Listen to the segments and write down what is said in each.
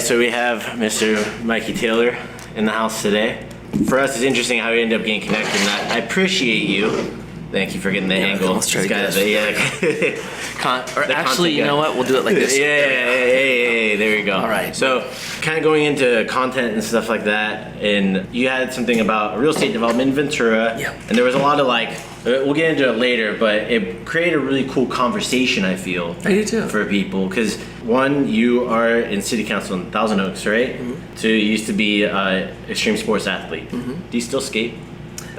so we have Mr. Mikey Taylor in the house today. For us, it's interesting how we end up getting connected, and I appreciate you. Thank you for getting the angle. Let's try to get it. Actually, you know what? We'll do it like this. Yeah, there we go. All right. So, kind of going into content and stuff like that, and you had something about real estate development in Ventura. Yeah. And there was a lot of we'll get into it later, but it created a really cool conversation, I feel. I do too. For people, because one, you are in City Council in Thousand Oaks, right? Mm-hmm. So you used to be an extreme sports athlete. Mm-hmm. Do you still skate?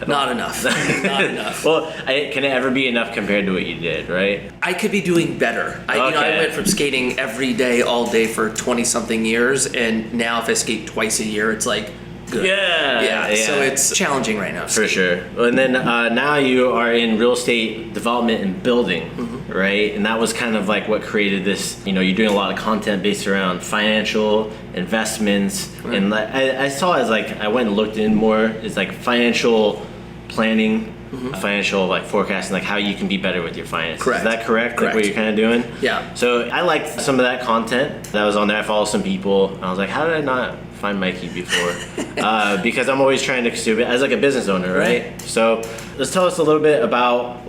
Not enough. Not enough. Well, can it ever be enough compared to what you did, right? I could be doing better. I went from skating every day, all day for 20-something years, and now if I skate twice a year, it's like good. Yeah. So it's challenging right now. For sure. Well, and then now you are in real estate development and building, mm-hmm. right? And that was kind of like what created this. You're doing a lot of content based around financial investments, right. And I saw it as I went and looked in more. It's like financial planning, mm-hmm. financial forecasting, how you can be better with your finances. Correct. Is that correct? Correct. What you're kind of doing? Yeah. So I liked some of that content that was on there. I follow some people, and I was like, how did I not find Mikey before? Because I'm always trying to do it as a business owner, right? So let's tell us a little bit about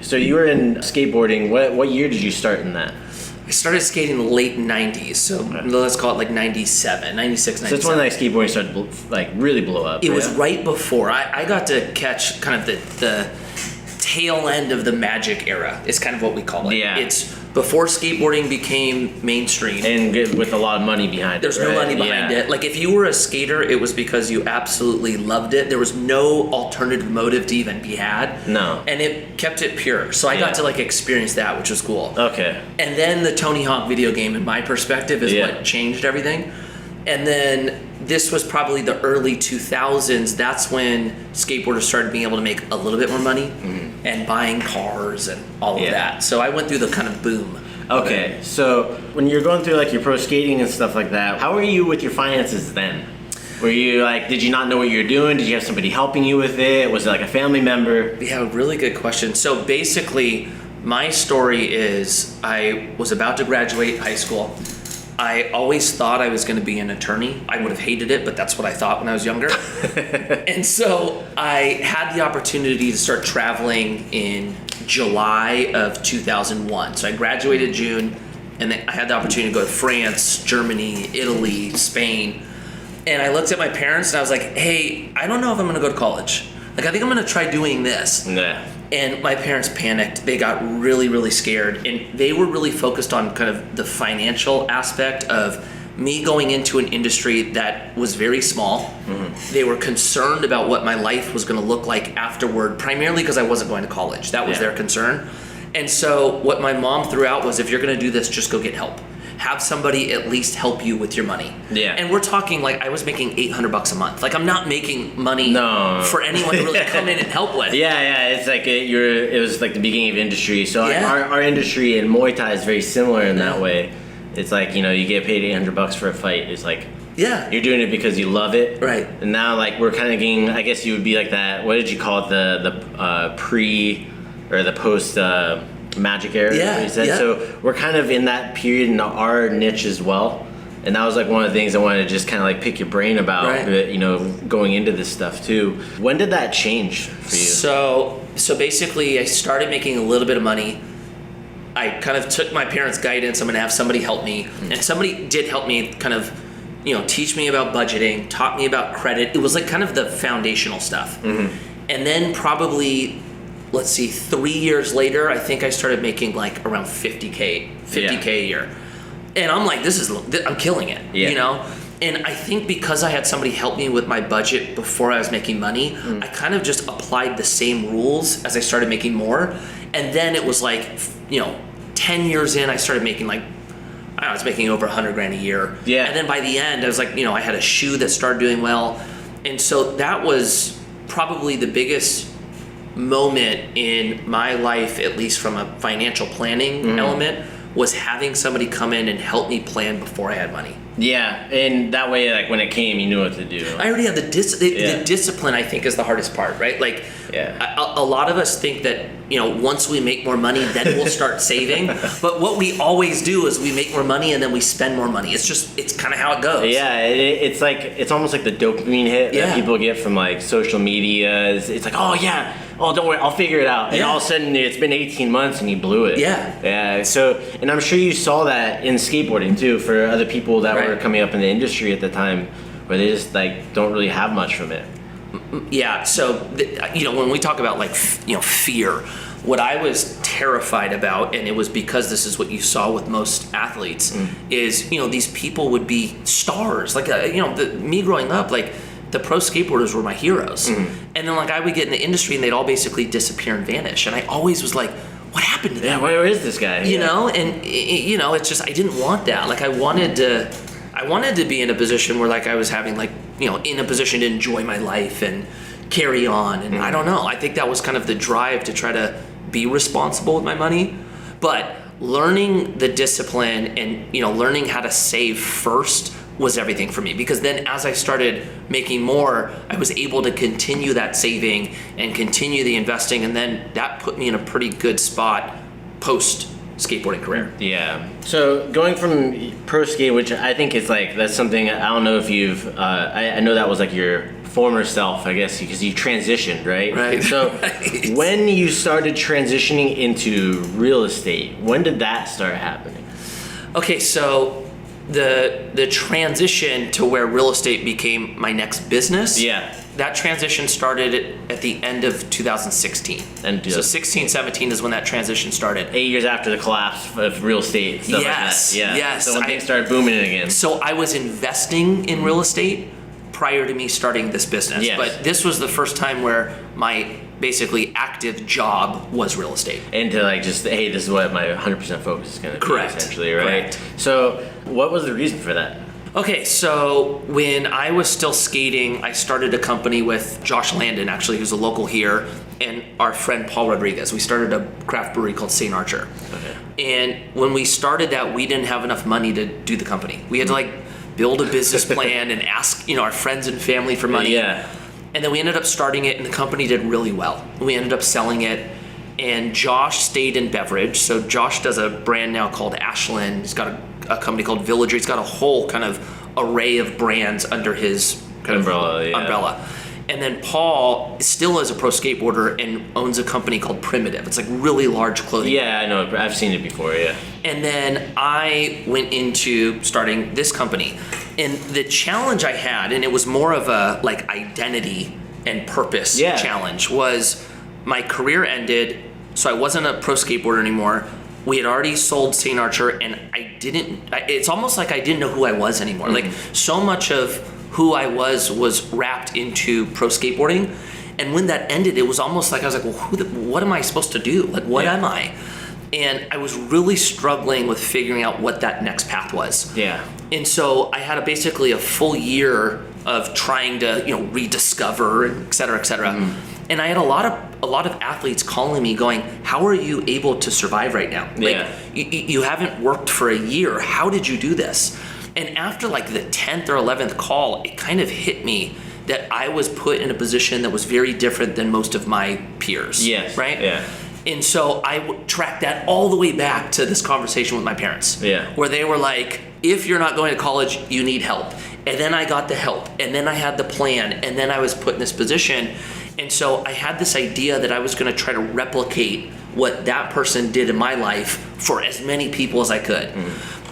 so you were in skateboarding. What year did you start in that? I started skating in the late 90s, so let's call it 97, 96, 97. So that's when skateboarding started really blow up. It was right before. I got to catch kind of the tail end of the magic era, is kind of what we call it. Yeah. It's before skateboarding became mainstream. And with a lot of money behind it. There's no money behind it. If you were a skater, it was because you absolutely loved it. There was no alternative motive to even be had. No. And it kept it pure. So I got to experience that, which was cool. Okay. And then the Tony Hawk video game, in my perspective, is what changed everything. And then this was probably the early 2000s. That's when skateboarders started being able to make a little bit more money, mm-hmm. and buying cars and all of that. So I went through the kind of boom. Okay, so when you're going through your pro skating and stuff like that, how were you with your finances then? Were you did you not know what you were doing? Did you have somebody helping you with it? Was it a family member? Yeah, really good question. So basically, my story is I was about to graduate high school. I always thought I was going to be an attorney. I would have hated it, but that's what I thought when I was younger. And so I had the opportunity to start traveling in July of 2001. So I graduated June, and then I had the opportunity to go to France, Germany, Italy, Spain. And I looked at my parents and I was like, hey, I don't know if I'm going to go to college. I think I'm going to try doing this. Nah. And my parents panicked. They got really, really scared. And they were really focused on kind of the financial aspect of me going into an industry that was very small. Mm-hmm. They were concerned about what my life was going to look like afterward, primarily because I wasn't going to college. That was their concern. And so what my mom threw out was, if you're going to do this, just go get help. Have somebody at least help you with your money. Yeah. And we're talking I was making $800 a month. I'm not making money for anyone to really come in and help with. Yeah. It's it was the beginning of industry. So our industry in Muay Thai is very similar in that way. It's you get paid $800 for a fight. It's you're doing it because you love it. Right. And now we're kind of getting, I guess you would be that, what did you call it? The pre or the post magic era, you said. So we're kind of in that period in our niche as well, and that was one of the things I wanted to just kind of pick your brain about, going into this stuff too. When did that change for you? So basically I started making a little bit of money. I kind of took my parents' guidance. I'm going to have somebody help me, and somebody did help me kind of teach me about budgeting, taught me about credit. It was kind of the foundational stuff. Mm-hmm. And then probably 3 years later, I think I started making around 50K a year. And I'm I'm killing it, And I think because I had somebody help me with my budget before I was making money, I kind of just applied the same rules as I started making more. And then it was 10 years in, I started making I was making over $100,000 a year. Yeah. And then by the end, I was I had a shoe that started doing well. And so that was probably the biggest moment in my life, at least from a financial planning element, was having somebody come in and help me plan before I had money. Yeah, and that way, like when it came, you knew what to do. I already had the discipline. I think is the hardest part, right? Like, a lot of us think that once we make more money, then we'll start saving. But what we always do is we make more money and then we spend more money. It's kind of how it goes. Yeah, it's almost like the dopamine hit that people get from like social media. It's like, oh, don't worry, I'll figure it out. And all of a sudden, it's been 18 months and you blew it. Yeah. So, and I'm sure you saw that in skateboarding too, for other people that were coming up in the industry at the time, where they just like don't really have much from it. Yeah. So, when we talk about like, fear, what I was terrified about, and it was because this is what you saw with most athletes, is, these people would be stars. Like, me growing up, like, the pro skateboarders were my heroes. And then like I would get in the industry and they'd all basically disappear and vanish. And I always was like, what happened to them? Yeah, where is this guy? You know, and it's just, I didn't want that. Like I wanted to be in a position where like I was having like, in a position to enjoy my life and carry on. And I don't know, I think that was kind of the drive to try to be responsible with my money. But learning the discipline and, learning how to save first was everything for me, because then as I started making more, I was able to continue that saving and continue the investing, and then that put me in a pretty good spot post skateboarding career. Yeah. So going from pro skate, which I think is like, that's something, I don't know if you've, I know that was like your former self, I guess, because you transitioned, right? Right. So when you started transitioning into real estate, when did that start happening? Okay, so the transition to where real estate became my next business, that transition started at the end of 2016. So 16, 17 is when that transition started. 8 years after the collapse of real estate, stuff like that. Yes. So when things started booming again. So I was investing in real estate prior to me starting this business. Yes. But this was the first time where my basically active job was real estate. And to like just, hey, this is what my 100% focus is going to be, essentially, right? Correct. So what was the reason for that? Okay, so when I was still skating, I started a company with Josh Landon, actually, who's a local here, and our friend Paul Rodriguez. We started a craft brewery called St. Archer. Okay. And when we started that, we didn't have enough money to do the company. We had to like build a business plan and ask, our friends and family for money. Yeah. And then we ended up starting it, and the company did really well. We ended up selling it, and Josh stayed in beverage. So Josh does a brand now called Ashland. He's got a company called Villager. He's got a whole kind of array of brands under his kind umbrella. Umbrella. And then Paul still is a pro skateboarder and owns a company called Primitive. It's like really large clothing. Yeah, I know. I've seen it before, yeah. And then I went into starting this company. And the challenge I had, and it was more of a like identity and purpose challenge, was my career ended, so I wasn't a pro skateboarder anymore. We had already sold St. Archer, and it's almost like I didn't know who I was anymore. Like so much of who I was wrapped into pro skateboarding. And when that ended, it was almost like I was like, well, what am I supposed to do? Like, what am I? And I was really struggling with figuring out what that next path was. Yeah. And so I had basically a full year of trying to, rediscover, et cetera, et cetera. And I had a lot of athletes calling me going, how are you able to survive right now? Like, you haven't worked for a year. How did you do this? And after like the 10th or 11th call, it kind of hit me that I was put in a position that was very different than most of my peers. Yes. Right? Yeah. And so I tracked that all the way back to this conversation with my parents. Yeah. Where they were like, if you're not going to college, you need help. And then I got the help. And then I had the plan. And then I was put in this position. And so I had this idea that I was going to try to replicate what that person did in my life for as many people as I could.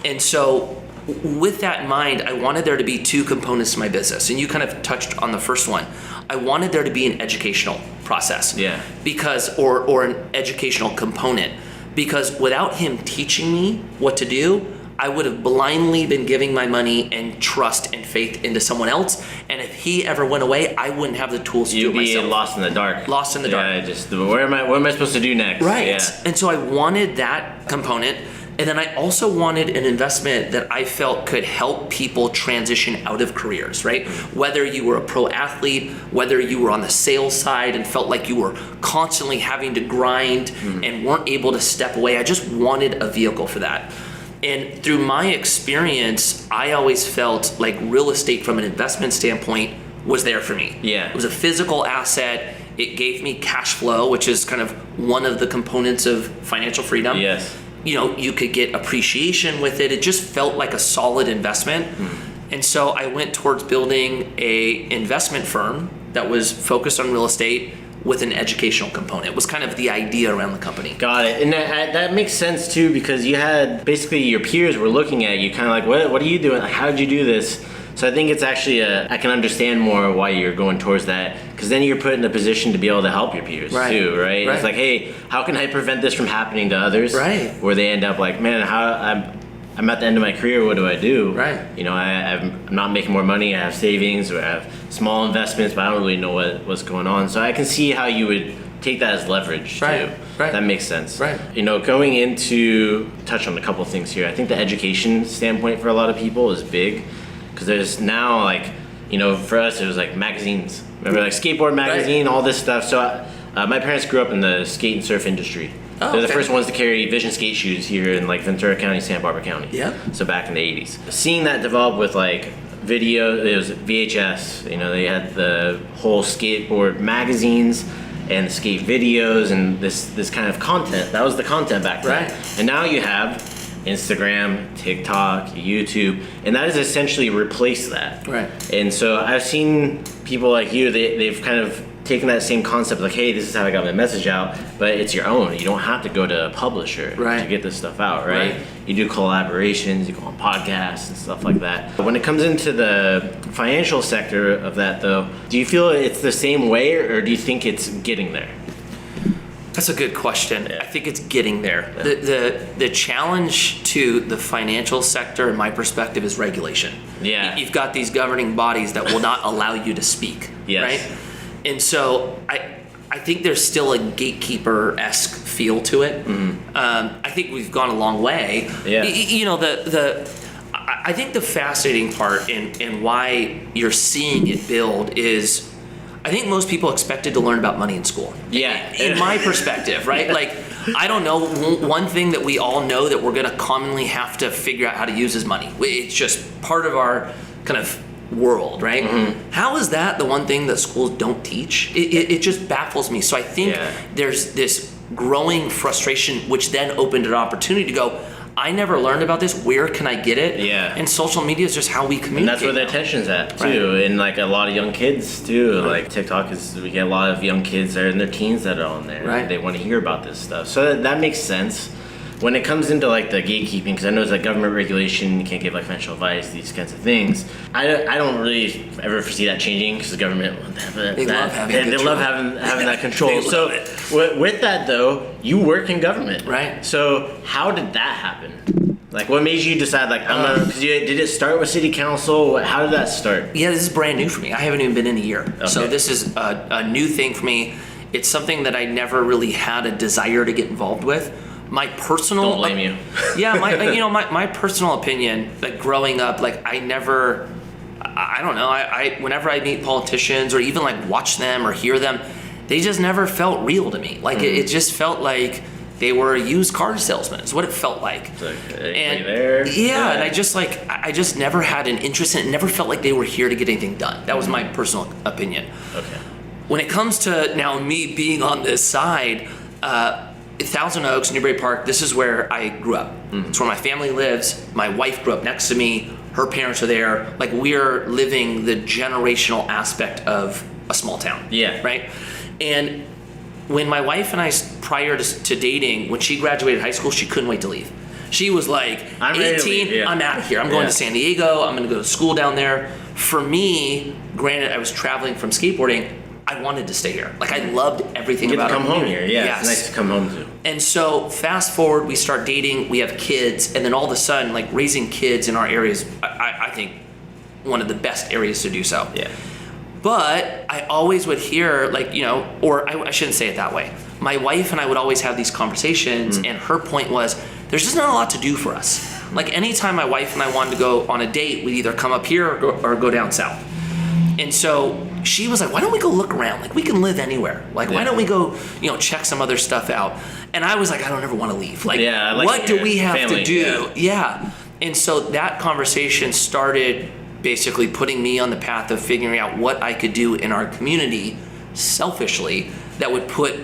And so with that in mind, I wanted there to be two components to my business. And you kind of touched on the first one. I wanted there to be an educational process. Yeah. Because, or an educational component. Because without him teaching me what to do, I would have blindly been giving my money and trust and faith into someone else. And if he ever went away, I wouldn't have the tools to do it myself. You'd be lost in the dark. Lost in the dark. Yeah, just what am I supposed to do next? Right. Yeah. And so I wanted that component. And then I also wanted an investment that I felt could help people transition out of careers, right? Whether you were a pro athlete, whether you were on the sales side and felt like you were constantly having to grind and weren't able to step away. I just wanted a vehicle for that. And through my experience, I always felt like real estate from an investment standpoint was there for me. Yeah. It was a physical asset. It gave me cash flow, which is kind of one of the components of financial freedom. Yes. You could get appreciation with it. It just felt like a solid investment. And so I went towards building a investment firm that was focused on real estate with an educational component. It was kind of the idea around the company. Got it. And that makes sense too, because you had basically your peers were looking at you kind of like, what are you doing? Like, how did you do this? So I think it's actually I can understand more why you're going towards that, because then you're put in a position to be able to help your peers too, right? It's like, hey, how can I prevent this from happening to others? Right. Where they end up like, man, I'm at the end of my career, what do I do? Right. I'm not making more money, I have savings, or I have small investments, but I don't really know what's going on. So I can see how you would take that as leverage too. Right. That makes sense. Right. Going into, touch on a couple things here, I think the education standpoint for a lot of people is big, because there's now for us it was like magazines. Remember like Skateboard Magazine, all this stuff. So my parents grew up in the skate and surf industry. They're the first ones to carry Vision skate shoes here in like Ventura County, Santa Barbara County. Yeah. So back in the 80s. Seeing that develop with like video, it was VHS, they had the whole skateboard magazines and skate videos and this kind of content. That was the content back then. Right. And now you have Instagram, TikTok, YouTube, and that has essentially replaced that. Right. And so I've seen people like you, they've kind of taken that same concept, like, hey, this is how I got my message out, but it's your own. You don't have to go to a publisher to get this stuff out, right? You do collaborations, you go on podcasts and stuff like that. But when it comes into the financial sector of that, though, do you feel it's the same way, or do you think it's getting there? That's a good question. Yeah. I think it's getting there. Yeah. The challenge to the financial sector, in my perspective, is regulation. Yeah. You've got these governing bodies that will not allow you to speak. Yes. Right? And so I think there's still a gatekeeper-esque feel to it. Mm-hmm. I think we've gone a long way. Yeah. I think the fascinating part and why you're seeing it build is, I think most people expected to learn about money in school. Yeah. In my perspective, right? Like, I don't know, one thing that we all know that we're going to commonly have to figure out how to use is money. It's just part of our kind of world, right? Mm-hmm. How is that the one thing that schools don't teach? It just baffles me. So I think there's this growing frustration, which then opened an opportunity to go, I never learned about this. Where can I get it? Yeah. And social media is just how we communicate. And that's where the attention's at too, and like a lot of young kids too. Right. Like TikTok we get a lot of young kids that are in their teens that are on there. Right. They want to hear about this stuff. So that makes sense. When it comes into like the gatekeeping, because I know it's like government regulation, you can't give like financial advice, these kinds of things. I don't really ever foresee that changing, because the government love having that control. So with that though, you work in government, right? So how did that happen? Like, what made you decide, like, I'm gonna, because did it start with City Council? How did that start? Yeah, this is brand new for me. I haven't even been in a year. Okay. So this is a new thing for me. It's something that I never really had a desire to get involved with. My personal... Don't blame you. Yeah, my personal opinion, like, growing up, like, I never... I don't know. I whenever I meet politicians or even, like, watch them or hear them, they just never felt real to me. Like, it just felt like they were used car salesmen, is what it felt like. It's like, hey, there. Yeah, and I just never had an interest in it. It never felt like they were here to get anything done. That was my personal opinion. Okay. When it comes to now me being on this side, Thousand Oaks, Newbury Park, this is where I grew up. Mm-hmm. It's where my family lives. My wife grew up next to me. Her parents are there. Like, we're living the generational aspect of a small town. Yeah. Right? And when my wife and I, prior to dating, when she graduated high school, she couldn't wait to leave. She was like, I'm 18, I'm out of here. I'm going to San Diego. I'm going to go to school down there. For me, granted, I was traveling from skateboarding, I wanted to stay here. Like, I loved everything about it. You get to come home here, yeah. Yes. It's nice to come home to. And so, fast forward, we start dating, we have kids, and then all of a sudden, like, raising kids in our areas, I think, one of the best areas to do so. Yeah. But I always would hear, like, or I shouldn't say it that way. My wife and I would always have these conversations, and her point was, there's just not a lot to do for us. Like, anytime my wife and I wanted to go on a date, we'd either come up here or go down south. And so she was like, why don't we go look around? Like, we can live anywhere. Like, why don't we go, check some other stuff out? And I was like, I don't ever want to leave. Like, what do we have to do? Yeah. And so that conversation started basically putting me on the path of figuring out what I could do in our community selfishly that would put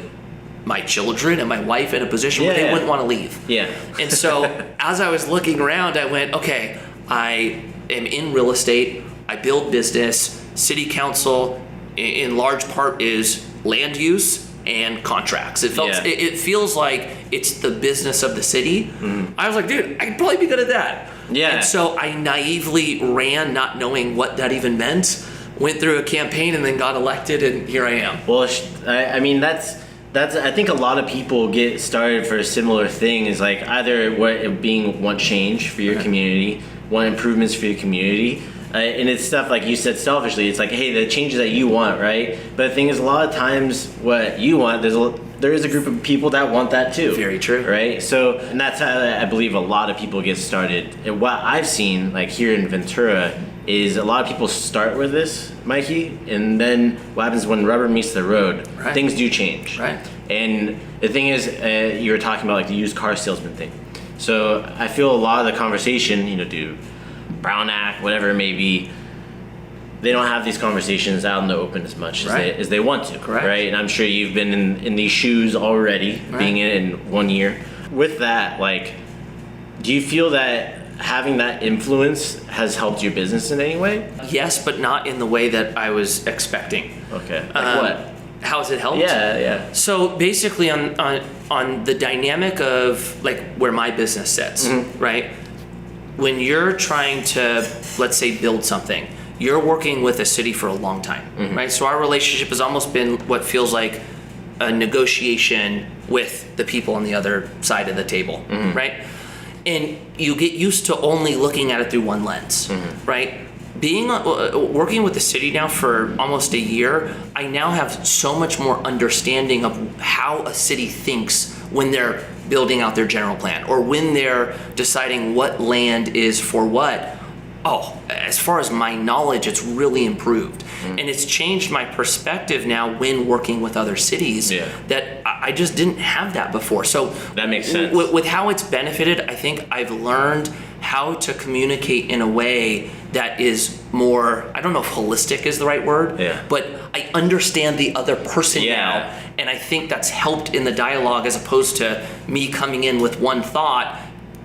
my children and my wife in a position where they wouldn't want to leave. Yeah. And so as I was looking around, I went, okay, I am in real estate. I build business. City council, in large part, is land use and contracts. It feels like it's the business of the city. Mm-hmm. I was like, dude, I could probably be good at that. Yeah. And so I naively ran, not knowing what that even meant, went through a campaign and then got elected, and here I am. Well, I mean, that's I think a lot of people get started for a similar thing, is like either want change for your community, want improvements for your community. And it's stuff like you said, selfishly. It's like, hey, the changes that you want, right? But the thing is, a lot of times what you want, there is a group of people that want that too. Very true. Right? So, and that's how I believe a lot of people get started. And what I've seen, like here in Ventura, is a lot of people start with this, Mikey, and then what happens when rubber meets the road, things do change. Right. And the thing is, you were talking about like the used car salesman thing. So I feel a lot of the conversation, do Brown Act, whatever it may be, they don't have these conversations out in the open as much as they want to. Correct. Right? And I'm sure you've been in these shoes already, being in 1 year. With that, like, do you feel that having that influence has helped your business in any way? Yes, but not in the way that I was expecting. Okay. Like what? How has it helped? Yeah. So basically on the dynamic of like where my business sits, right? When you're trying to, let's say, build something, you're working with a city for a long time, right? So our relationship has almost been what feels like a negotiation with the people on the other side of the table, right? And you get used to only looking at it through one lens, right? Working with the city now for almost a year, I now have so much more understanding of how a city thinks when they're building out their general plan or when they're deciding what land is for what. Oh, as far as my knowledge, it's really improved. And it's changed my perspective now when working with other cities that I just didn't have that before. So that makes sense. With how it's benefited, I think I've learned how to communicate in a way that is more, I don't know if holistic is the right word, but I understand the other person now. And I think that's helped in the dialogue as opposed to me coming in with one thought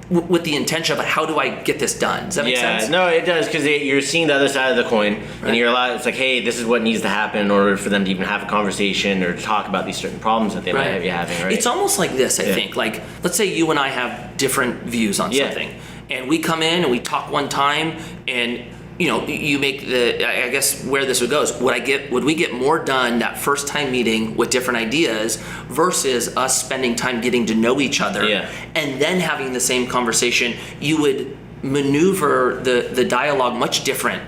with the intention of how do I get this done? Does that make sense? Yeah, no, it does, because you're seeing the other side of the coin, and it's like, hey, this is what needs to happen in order for them to even have a conversation or to talk about these certain problems that they might be having, right? It's almost like this, I think. Like, let's say you and I have different views on something, and we come in and we talk one time, and you make I guess where this would go is, would we get more done that first time meeting with different ideas versus us spending time getting to know each other and then having the same conversation? You would maneuver the dialogue much different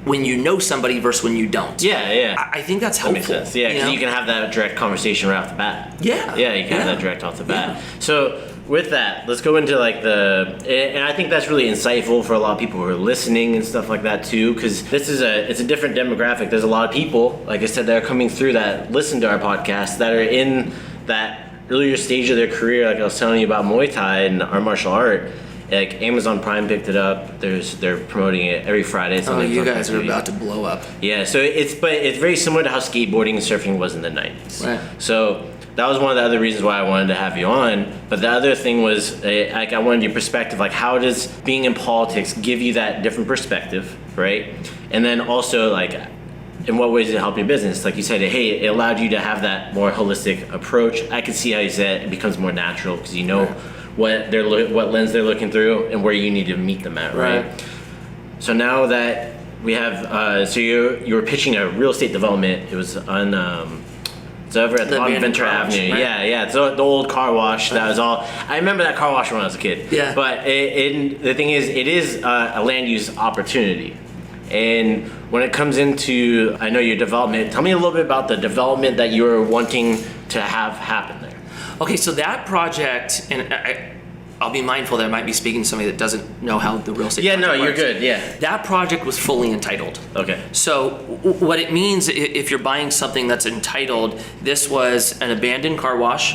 when you know somebody versus when you don't. I think that's helpful. That makes sense. Yeah, because you can have that direct conversation right off the bat. You can have that direct off the bat. So with that, let's go into like and I think that's really insightful for a lot of people who are listening and stuff like that too, because it's a different demographic. There's a lot of people, like I said, that are coming through that listen to our podcast that are in that earlier stage of their career. Like I was telling you about Muay Thai and our martial art. Like Amazon Prime picked it up. They're promoting it every Friday. You guys are about to blow up. Yeah, so it's very similar to how skateboarding and surfing was in the 90s. Right. So that was one of the other reasons why I wanted to have you on. But the other thing was, I wanted your perspective. Like, how does being in politics give you that different perspective, right? And then also, like, in what ways did it help your business? Like you said, hey, it allowed you to have that more holistic approach. I could see how you said it becomes more natural because you know what lens they're looking through and where you need to meet them at, right? So now that we have, so you were pitching a real estate development. It was on. It's over at the Ventura Avenue. Right? Yeah. So the old car wash. That was all. I remember that car wash when I was a kid. Yeah. But the thing is, it is a land use opportunity. And when it comes into, I know your development, tell me a little bit about the development that you're wanting to have happen there. Okay, so that project, and I'll be mindful that I might be speaking to somebody that doesn't know how the real estate Yeah, no, project you're works. good. Yeah. That project was fully entitled. Okay. So what it means, if you're buying something that's entitled, this was an abandoned car wash.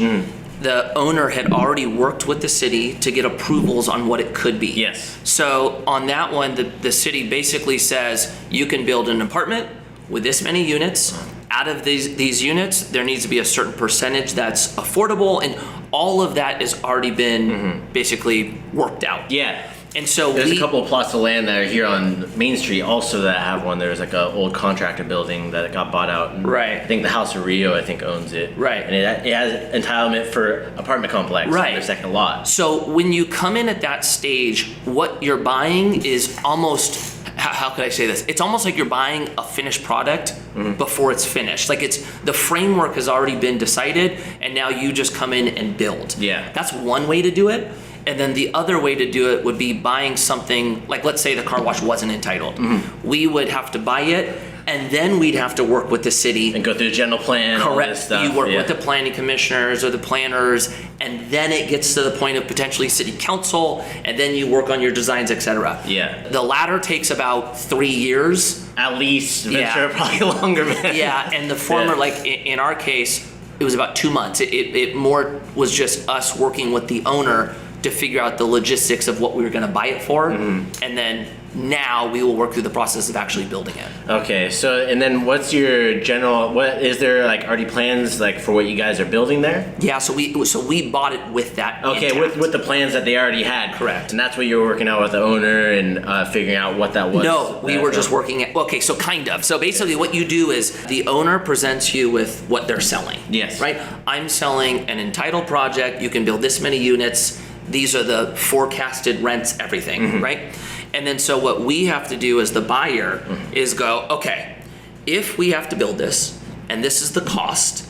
The owner had already worked with the city to get approvals on what it could be. Yes. So on that one, the city basically says you can build an apartment with this many units. Out of these units, there needs to be a certain percentage that's affordable, and all of that has already been basically worked out. Yeah. And so There's a couple of plots of land that are here on Main Street also that have one. There's like an old contractor building that got bought out. And Right. I think the House of Rio, I think, owns it. Right. And it has entitlement for apartment complex. Right. On their second lot. So when you come in at that stage, what you're buying is almost, how could I say this? It's almost like you're buying a finished product before it's finished. Like the framework has already been decided, and now you just come in and build. Yeah. That's one way to do it. And then the other way to do it would be buying something, like let's say the car wash wasn't entitled. We would have to buy it, and then we'd have to work with the city. And go through the general plan, all Correct. this stuff. You work with the planning commissioners or the planners, and then it gets to the point of potentially city council, and then you work on your designs, etc. Yeah. The latter takes about 3 years. At least. Yeah. Ventura probably longer, man. Yeah, and the former, Yeah. like in our case, it was about 2 months. It more was just us working with the owner to figure out the logistics of what we were going to buy it for, and then now we will work through the process of actually building it. Okay, so and then what's your general? What is there like already plans like for what you guys are building there? Yeah, so we bought it with that. Okay, intact. with the plans that they already had. Correct. And that's what you were working out with the owner and figuring out what that was. No, we were just working at, okay, so kind of. So basically what you do is the owner presents you with what they're selling. Yes. Right? I'm selling an entitled project. You can build this many units. These are the forecasted rents, everything, right? And then so what we have to do as the buyer is go, okay, if we have to build this and this is the cost,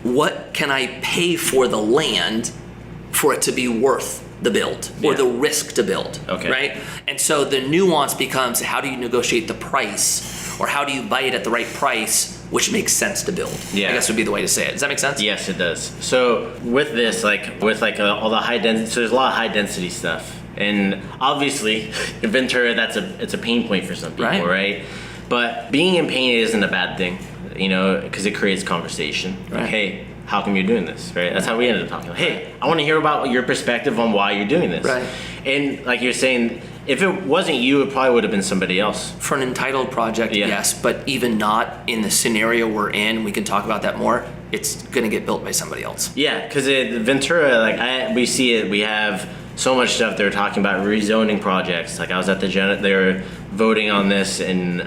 what can I pay for the land for it to be worth the build or Yeah. the risk to build, Okay. right? And so the nuance becomes, how do you negotiate the price, or how do you buy it at the right price, which makes sense to build? Yeah. I guess would be the way to say it. Does that make sense? Yes, it does. So with this, all the high density, so there's a lot of high density stuff, and obviously in Ventura, it's a pain point for some people, right? But being in pain isn't a bad thing, because it creates conversation. Like, Right. hey, how come you're doing this, right? That's how we ended up talking. Like, hey, I want to hear about your perspective on why you're doing this. Right. And like you're saying, if it wasn't you, it probably would have been somebody else. For an entitled project, Yeah. yes, but even not in the scenario we're in, we can talk about that more, it's gonna get built by somebody else. Yeah, because Ventura, we see it. We have so much stuff. They're talking about rezoning projects. Like I was at they were voting on this and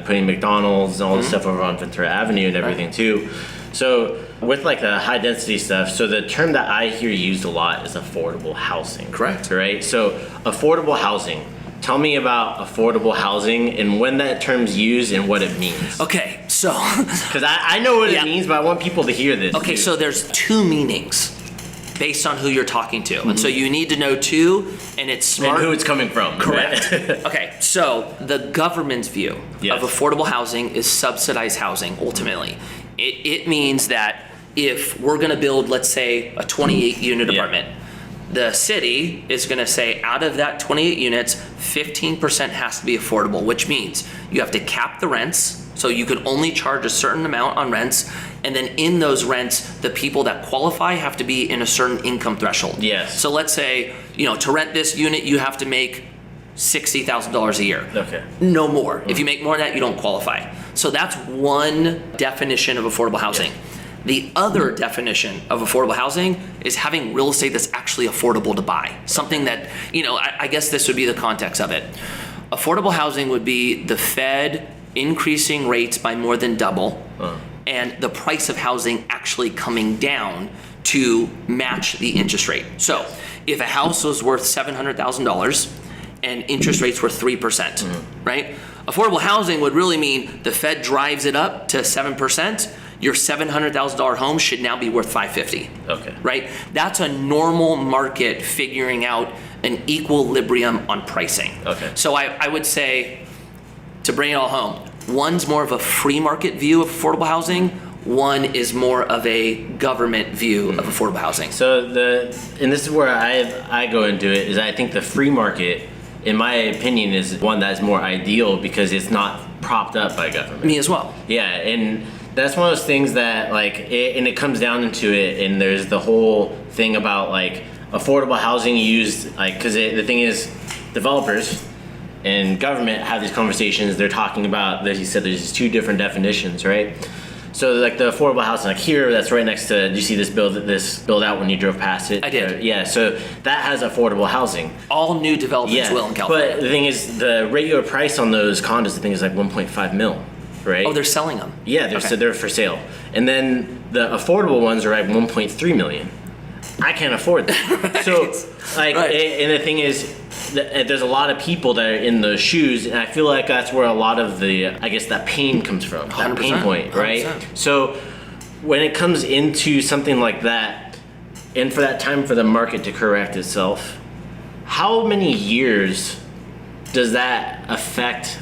putting McDonald's and all this stuff over on Ventura Avenue and everything too. So with like the high density stuff, so the term that I hear used a lot is affordable housing. Correct. Right. So affordable housing. Tell me about affordable housing and when that term's used and what it means. Okay, so, Because I know what Yeah. it means, but I want people to hear this. okay, too. so there's two meanings based on who you're talking to. And so you need to know two, and it's smart. And who it's coming from. Correct. Okay, so the government's view Yes. of affordable housing is subsidized housing, ultimately. It means that if we're gonna build, let's say, a 28 unit Yeah. apartment, the city is gonna say out of that 28 units, 15% has to be affordable, which means you have to cap the rents, so you can only charge a certain amount on rents, and then in those rents, the people that qualify have to be in a certain income threshold. Yes. So let's say, to rent this unit, you have to make $60,000 a year. Okay. No more. If you make more than that, you don't qualify. So that's one definition of affordable housing. The other definition of affordable housing is having real estate that's actually affordable to buy. Something that, I guess this would be the context of it. Affordable housing would be the Fed increasing rates by more than double, and the price of housing actually coming down to match the interest rate. So if a house was worth $700,000 and interest rates were 3%, right? Affordable housing would really mean the Fed drives it up to 7%. Your $700,000 home should now be worth $550,000. Okay. Right? That's a normal market figuring out an equilibrium on pricing. Okay. So I would say, to bring it all home, one's more of a free market view of affordable housing, one is more of a government view of affordable housing. So and this is where I go into it, is I think the free market, in my opinion, is one that is more ideal because it's not propped up by government. Me as well. Yeah, and that's one of those things that and it comes down into it, and there's the whole thing about affordable housing used, because the thing is, developers and government have these conversations. They're talking about, as you said, there's these two different definitions, right? So the affordable housing, here, that's right next to, do you see this build out when you drove past it? I did. Yeah, so that has affordable housing. All new developments will in California. But the thing is, the regular price on those condos, the thing is 1.5 mil, right? Oh, they're selling them. Yeah, they're for sale. And then the affordable ones are 1.3 million. I can't afford that. So, and the thing is, there's a lot of people that are in those shoes, and I feel like that's where a lot of that pain comes from, that pain point, right? 100%. So, when it comes into something like that, and for that time for the market to correct itself, how many years does that affect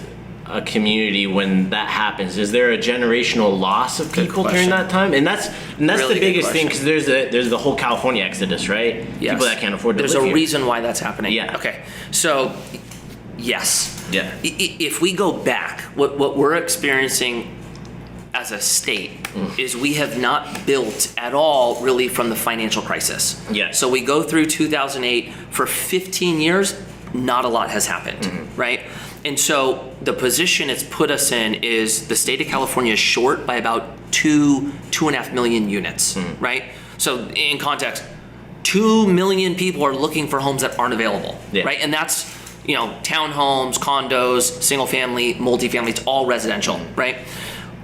a community when that happens? Is there a generational loss of people during that time? And that's really the biggest thing, because there's the whole California exodus, right? Yes. People that can't afford to live live here. There's a reason why that's happening. Yeah. Okay. So, yes. Yeah. If we go back, what we're experiencing as a state is we have not built at all really from the financial crisis. Yeah. So we go through 2008, for 15 years, not a lot has happened, right? And so the position it's put us in is the state of California is short by about 2.5 million units, right? So in context, 2 million people are looking for homes that aren't available, right? And that's, townhomes, condos, single family, multifamily, it's all residential, right?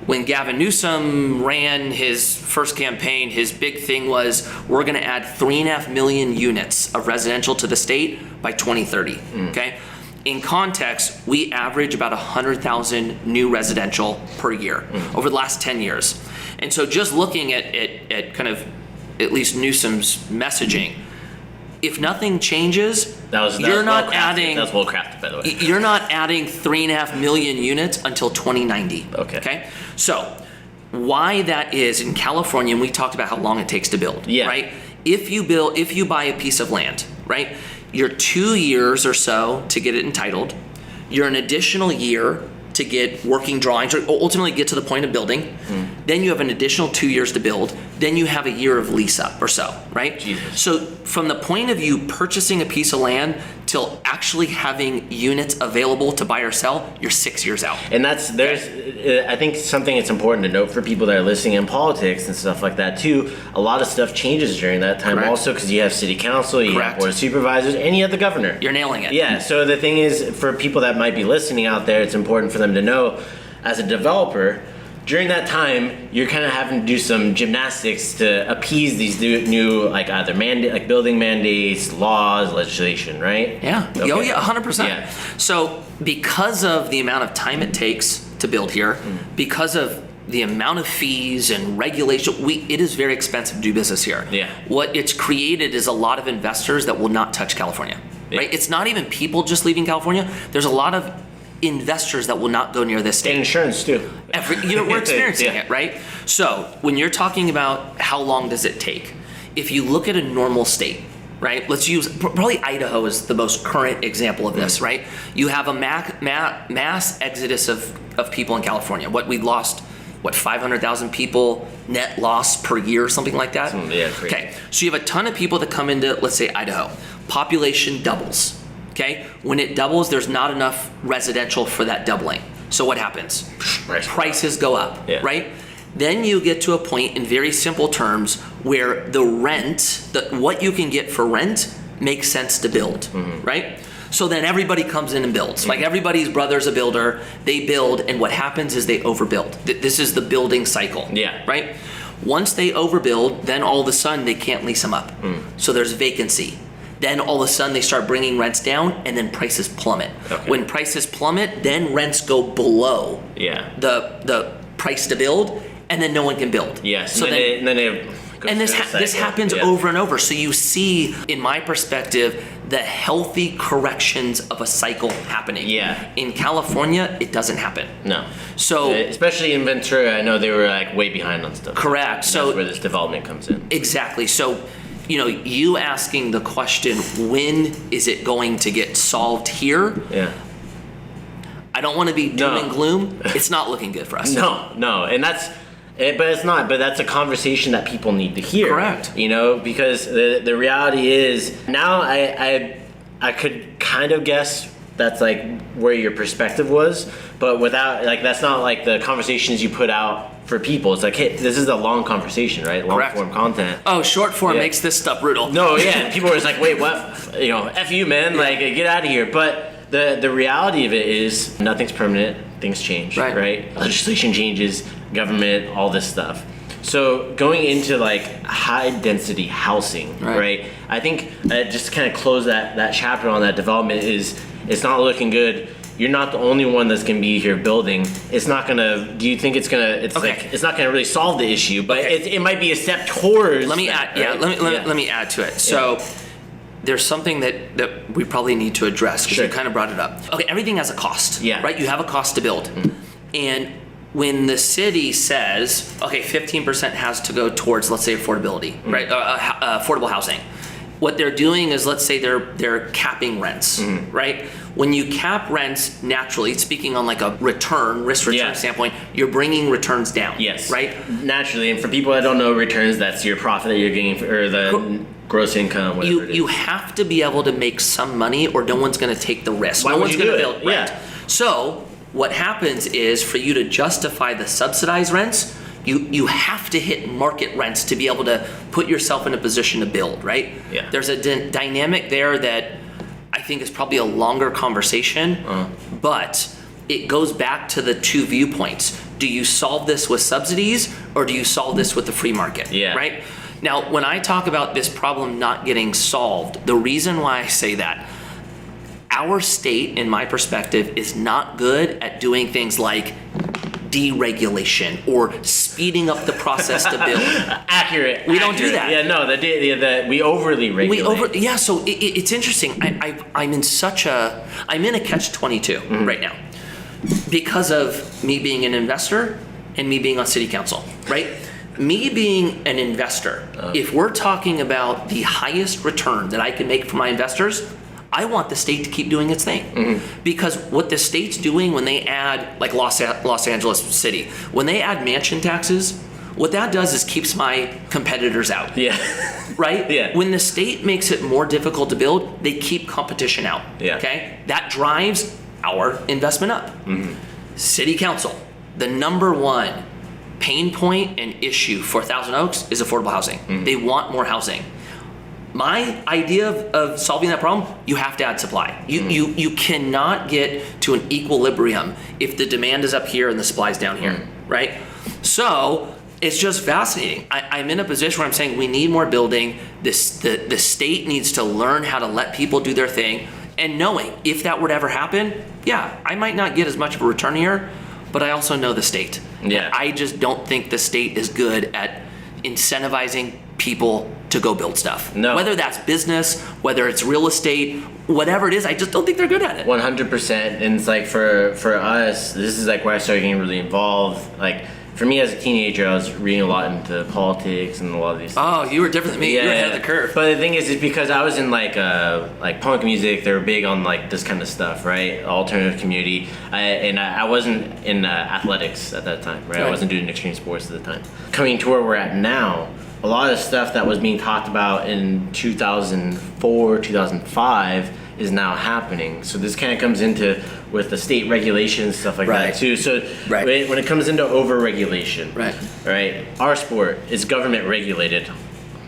When Gavin Newsom ran his first campaign, his big thing was, we're gonna add 3.5 million units of residential to the state by 2030, okay? In context, we average about 100,000 new residential per year over the last 10 years. And so just looking at kind of at least Newsom's messaging, if nothing changes, you're not adding. That's well crafted, by the way. You're not adding 3.5 million units until 2090. Okay. So why that is in California, and we talked about how long it takes to build. Yeah. Right. If you buy a piece of land, right, you're 2 years or so to get it entitled. You're an additional year to get working drawings, or ultimately get to the point of building. Then you have an additional 2 years to build. Then you have a year of lease up or so, right? Jesus. So from the point of you purchasing a piece of land till actually having units available to buy or sell, you're 6 years out. And I think something it's important to note for people that are listening in politics and stuff like that too, a lot of stuff changes during that time. Correct. Also, because you have city council, you have board of supervisors, and you have the governor. You're nailing it. Yeah, so the thing is, for people that might be listening out there, it's important for them to know, as a developer, during that time, you're kind of having to do some gymnastics to appease these new either building mandates, laws, legislation, right? Yeah. Okay. Oh yeah, 100%. Yeah. So because of the amount of time it takes to build here, because of the amount of fees and regulation, it is very expensive to do business here. Yeah. What it's created is a lot of investors that will not touch California. Right? It's not even people just leaving California. There's a lot of investors that will not go near this state. And insurance too. We're experiencing it, right? So when you're talking about how long does it take, if you look at a normal state, right? Let's use, probably Idaho is the most current example of this, right? You have a mass exodus of people in California. We lost 500,000 people net loss per year, something like that? Yeah, crazy. Okay, so you have a ton of people that come into, let's say, Idaho. Population doubles. Okay, when it doubles, there's not enough residential for that doubling. So what happens? Prices go up, right? Then you get to a point, in very simple terms, where the rent, what you can get for rent, makes sense to build, right? So then everybody comes in and builds. Like everybody's brother's a builder, they build, and what happens is they overbuild. This is the building cycle, right? Once they overbuild, then all of a sudden they can't lease them up. So there's vacancy. Then all of a sudden they start bringing rents down, and then prices plummet. Okay. When prices plummet, then rents go below the price to build, and then no one can build. Yes, So and then And this this happens Yeah. over and over. So you see, in my perspective, the healthy corrections of a cycle happening. Yeah. In California, it doesn't happen. No. So especially in Ventura, I know they were like way behind on stuff. correct. That's So where this development comes in. exactly. So, you asking the question, when is it going to get solved here? Yeah. I don't want to be doom No. and gloom. It's not looking good for us. No, and that's, but it's not. But that's a conversation that people need to hear. Correct. Because the reality is now I could kind of guess that's like where your perspective was, but without like that's not like the conversations you put out for people. It's like, hey, this is a long conversation, right? Long Correct. form content. Oh, short form Yeah. makes this stuff brutal. No, yeah, and people are just like, wait, what? F you, man. Like, get out of here. But the reality of it is nothing's permanent. Things change, right? Legislation changes, government, all this stuff. So going into like high density housing, right? I think just to kind of close that chapter on that development is it's not looking good. You're not the only one that's gonna be here building. It's not gonna. Do you think it's gonna? It's like it's not gonna really solve the issue, but it might be a step towards. Let me add. Yeah. Let me add to it. So. There's something that we probably need to address because you kind of brought it up. Okay, everything has a cost, right? You have a cost to build. And when the city says, okay, 15% has to go towards, let's say, affordability, right? Affordable housing. What they're doing is, let's say they're capping rents, right? When you cap rents, naturally, speaking on like a risk return standpoint, you're bringing returns down. Yes. Right? Naturally, and for people that don't know returns, that's your profit that you're getting or the gross income, whatever it is. You have to be able to make some money or no one's going to take the risk. Why no would one's you going to do build it? rent. Yeah. So what happens is for you to justify the subsidized rents, you have to hit market rents to be able to put yourself in a position to build, right? Yeah. There's a dynamic there that I think is probably a longer conversation, but it goes back to the two viewpoints. Do you solve this with subsidies or do you solve this with the free market? Yeah. Right? Now, when I talk about this problem not getting solved, the reason why I say that, our state, in my perspective, is not good at doing things like deregulation or speeding up the process to build. Accurate. We don't do that. Yeah, no, we overly regulate. So it's interesting. I'm in a catch-22 right now because of me being an investor and me being on city council, right? Me being an investor, if we're talking about the highest return that I can make for my investors, I want the state to keep doing its thing. Because what the state's doing when they add, like Los Angeles City, when they add mansion taxes, what that does is keeps my competitors out. Yeah. Right? Yeah. When the state makes it more difficult to build, they keep competition out. Yeah. Okay? That drives our investment up. City Council, the number one pain point and issue for Thousand Oaks is affordable housing. They want more housing. My idea of solving that problem, you have to add supply. You cannot get to an equilibrium if the demand is up here and the supply is down here, right? So it's just fascinating. I'm in a position where I'm saying we need more building. The state needs to learn how to let people do their thing, and knowing if that were to ever happen, I might not get as much of a return here, but I also know the state. Yeah. And I just don't think the state is good at incentivizing people to go build stuff. No. Whether that's business, whether it's real estate, whatever it is, I just don't think they're good at it. 100%. And it's like for us, this is like where I started getting really involved. Like for me as a teenager, I was reading a lot into politics and a lot of these things. Oh, you were different than me. You were ahead of the curve. But the thing is because I was in like punk music, they were big on like this kind of stuff, right? Alternative community. I wasn't in athletics at that time, right? I wasn't doing extreme sports at the time. Coming to where we're at now, a lot of stuff that was being talked about in 2004, 2005 is now happening. So this kind of comes into with the state regulations, stuff like that too. So when it comes into over-regulation, right? Our sport is government regulated.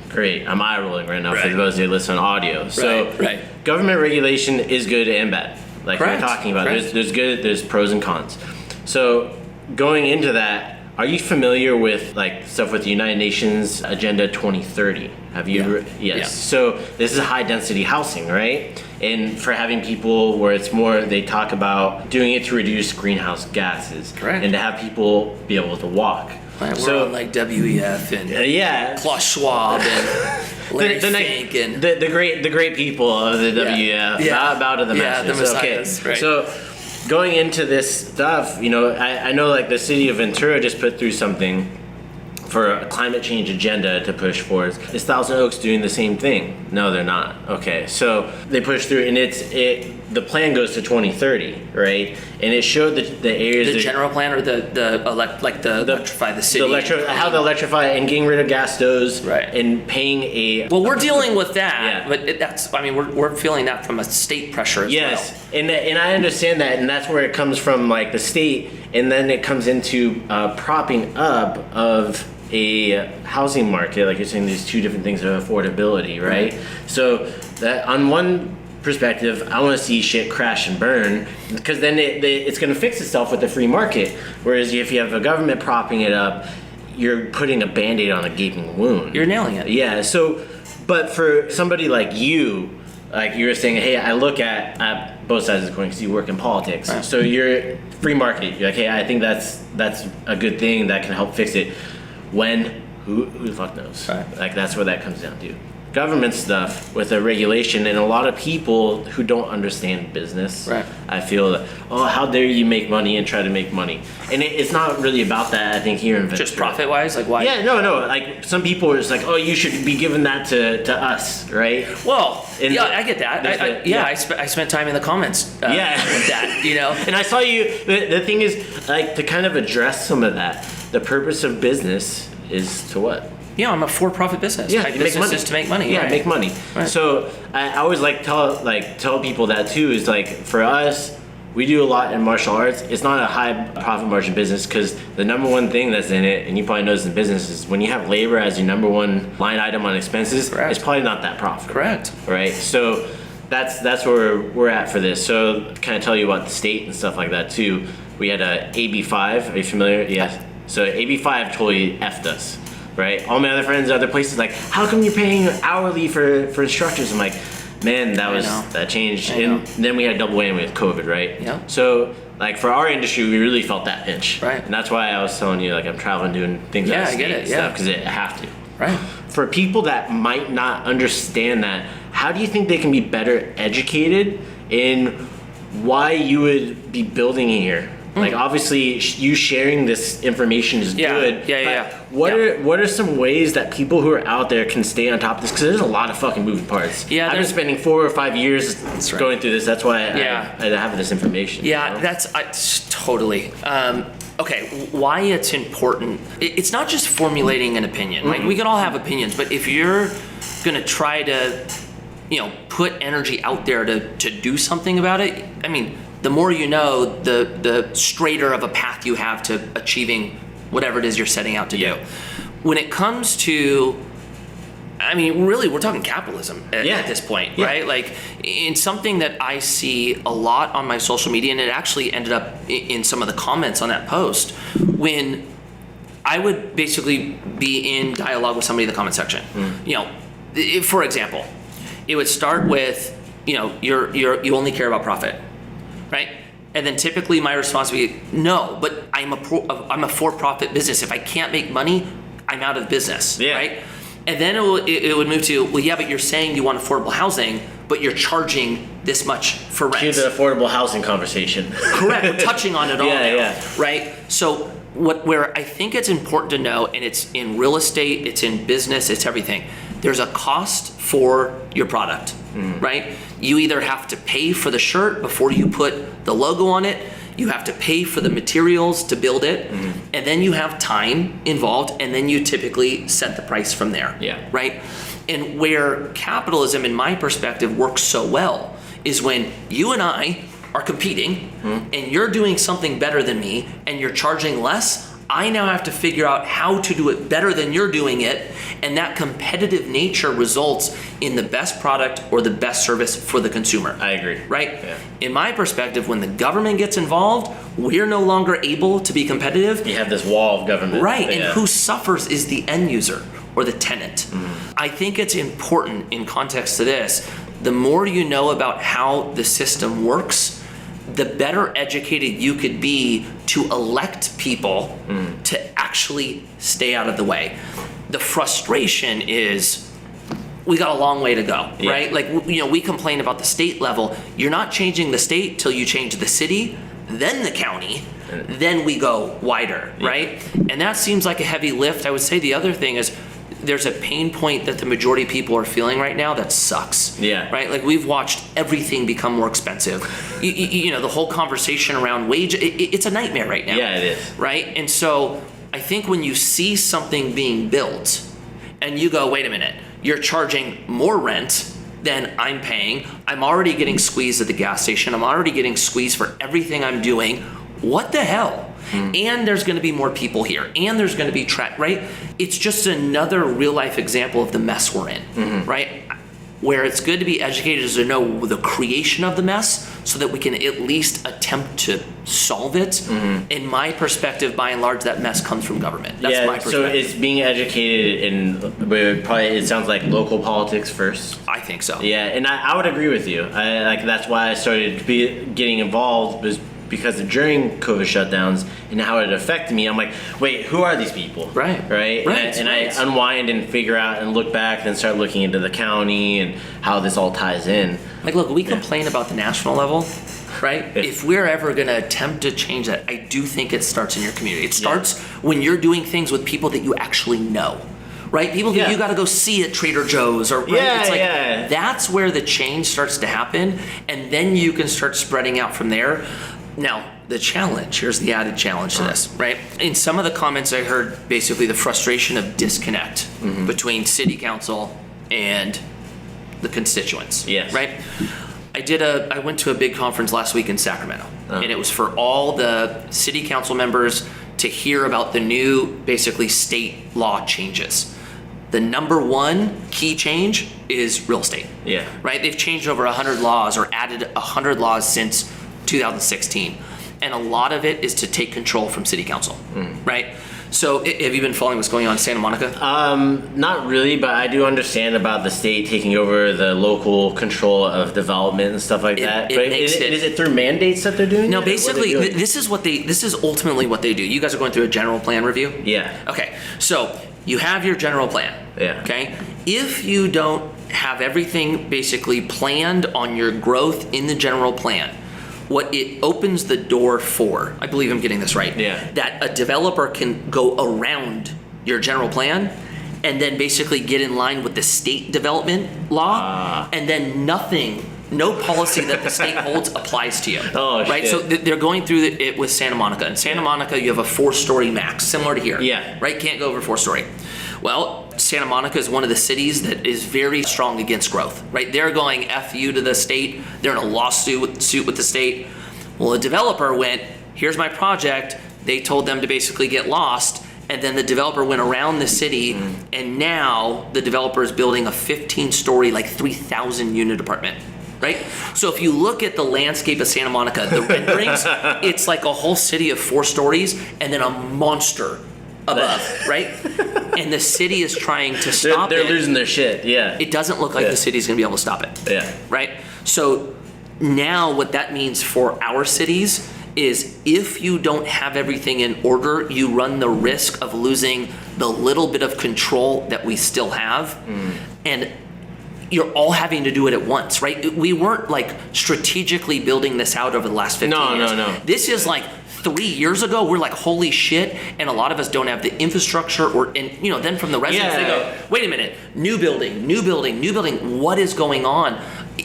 Great, I'm eye rolling right now for those who listen on audio. So government regulation is good and bad. Like we're talking about, there's good, there's pros and cons. So going into that, are you familiar with like stuff with the United Nations Agenda 2030? Have you? Yes. Yeah. So this is high density housing, right? And for having people where it's more, they talk about doing it to reduce greenhouse gases and to have people be able to walk. Right, we're So on like WEF and yeah, Klaus Schwab and Larry Fink and the great people of the WEF. Bow to the masters. the messiahs, right. So going into this stuff, I know like the city of Ventura just put through something for a climate change agenda to push forward. Is Thousand Oaks doing the same thing? No, they're not. Okay, so they push through, and the plan goes to 2030, right? And it showed the areas. The general plan, or electrify the city. How to electrify and getting rid of gas stoves, right? And paying a. Well, we're dealing with that, Yeah. but we're feeling that from a state pressure as Yes, well. and I understand that, and that's where it comes from, like the state, and then it comes into propping up of a housing market, like you're saying, these two different things of affordability, right? So that on one perspective, I want to see shit crash and burn, because then it's going to fix itself with the free market. Whereas if you have a government propping it up, you're putting a Band-Aid on a gaping wound. You're nailing it. Yeah. So, but for somebody like you were saying, hey, I look at both sides of the coin because you work in politics. Right. So you're free market. You're like, hey, I think that's a good thing that can help fix it. When? Who the fuck knows? Right. Like, that's what that comes down to. Government stuff with a regulation, and a lot of people who don't understand business. Right. I feel that, how dare you make money and try to make money? And it's not really about that, I think, here in Ventura. Just profit wise, like why? Yeah, no. Like, some people are just like, you should be giving that to us, right? Well, And I get that. I spent time in the comments. With that, And I saw you. The thing is, like, to kind of address some of that. The purpose of business is to what? Yeah, I'm a for-profit business. Yeah, My you make business money. is to make money. Yeah, right? make money. Right. So I always tell people that too. Is like, for us, we do a lot in martial arts. It's not a high profit margin business, because the number one thing that's in it, and you probably notice in business, is when you have labor as your number one line item on expenses, Correct. It's probably not that profitable. Correct. Right. So that's where we're at for this. So kind of tell you about the state and stuff like that too. We had a AB5. Are you familiar? Yes. So AB5 totally effed us, right? All my other friends, other places, like, how come you're paying hourly for instructors? I'm like, man, that changed. And then we had double whammy with COVID, right? Yeah. So like, for our industry, we really felt that pinch. Right. And that's why I was telling you, like, I'm traveling doing things out of state and stuff, because I have to. Right. For people that might not understand that, how do you think they can be better educated in why you would be building here? Like, obviously, you sharing this information is good. What are some ways that people who are out there can stay on top of this? Because there's a lot of fucking moving parts. Yeah, I've been spending 4 or 5 years going through this. That's why I have this information. Yeah, that's totally. Okay, why it's important. It's not just formulating an opinion. Like, we can all have opinions, but if you're going to try to, put energy out there to do something about it, I mean, the more you know, the straighter of a path you have to achieving whatever it is you're setting out to do. When it comes to, I mean, really, we're talking capitalism at this point, right? Like, in something that I see a lot on my social media, and it actually ended up in some of the comments on that post, when I would basically be in dialogue with somebody in the comment section. For example, it would start with, you only care about profit. Right? And then typically my response would be, no, but I'm a for-profit business. If I can't make money, I'm out of business, right? And then it would move to, well, yeah, but you're saying you want affordable housing, but you're charging this much for rent. Here's the affordable housing conversation. Correct. We're touching on it all now, right? So where I think it's important to know, and it's in real estate, it's in business, it's everything, there's a cost for your product, right? You either have to pay for the shirt before you put the logo on it, you have to pay for the materials to build it, and then you have time involved, and then you typically set the price from there, right? And where capitalism, in my perspective, works so well is when you and I are competing, and you're doing something better than me, and you're charging less. I now have to figure out how to do it better than you're doing it, and that competitive nature results in the best product or the best service for the consumer. I agree. Right? Yeah. In my perspective, when the government gets involved, we're no longer able to be competitive. You have this wall of government. Right, and who suffers is the end user or the tenant. I think it's important in context to this, the more you know about how the system works, the better educated you could be to elect people to actually stay out of the way. The frustration is we got a long way to go, right? Like, we complain about the state level. You're not changing the state till you change the city, then the county, then we go wider, right? And that seems like a heavy lift. I would say the other thing is there's a pain point that the majority of people are feeling right now that sucks. Yeah. Right? Like, we've watched everything become more expensive. The whole conversation around wage, it's a nightmare right now. Yeah, it is. Right? And so I think when you see something being built and you go, wait a minute, you're charging more rent than I'm paying. I'm already getting squeezed at the gas station. I'm already getting squeezed for everything I'm doing. What the hell? And there's going to be more people here, and there's going to be right? It's just another real life example of the mess we're in, right? Where it's good to be educated is to know the creation of the mess so that we can at least attempt to solve it. In my perspective, by and large, that mess comes from government. That's my perspective. So it's being educated in probably, it sounds like local politics first. I think so. Yeah, and I would agree with you. That's why I started getting involved, was because during COVID shutdowns and how it affected me, I'm like, wait, who are these people? Right. And I unwind and figure out and look back, then start looking into the county and how this all ties in. Like, look, we complain about the national level, right? If we're ever going to attempt to change that, I do think it starts in your community. It starts when you're doing things with people that you actually know. Right? People that you got to go see at Trader Joe's, or it's like that's where the change starts to happen, and then you can start spreading out from there. Now, the challenge, here's the added challenge to this, right? In some of the comments I heard basically the frustration of disconnect between city council and the constituents, right? I went to a big conference last week in Sacramento, and it was for all the city council members to hear about the new, basically, state law changes. The number one key change is real estate. Right? They've changed over 100 laws or added 100 laws since 2016. And a lot of it is to take control from city council. Right? So have you been following what's going on in Santa Monica? Not really, but I do understand about the state taking over the local control of development and stuff like that. But is it through mandates that they're doing? No, basically, this is ultimately what they do. You guys are going through a general plan review? Okay, so you have your general plan. Okay? If you don't have everything basically planned on your growth in the general plan, what it opens the door for, I believe I'm getting this right, that a developer can go around your general plan and then basically get in line with the state development law, and then no policy that the state holds applies to you. Right? So they're going through it with Santa Monica. In Santa Monica, you have a 4-story max, similar to here. Right? Can't go over 4-story. Well, Santa Monica is one of the cities that is very strong against growth, right? They're going F you to the state. They're in a lawsuit with the state. Well, a developer went, here's my project. They told them to basically get lost. And then the developer went around the city, and now the developer is building a 15-story, like 3,000 unit apartment. Right? So if you look at the landscape of Santa Monica, the renderings, it's like a whole city of 4 stories and then a monster above, right? And the city is trying to stop it. They're losing their shit, It doesn't look like the city's going to be able to stop it. Right? So now what that means for our cities is if you don't have everything in order, you run the risk of losing the little bit of control that we still have. And you're all having to do it at once, right? We weren't like strategically building this out over the last 15 years. No. This is like 3 years ago, we're like, holy shit, and a lot of us don't have the infrastructure then from the residents, they go, wait a minute, new building, what is going on?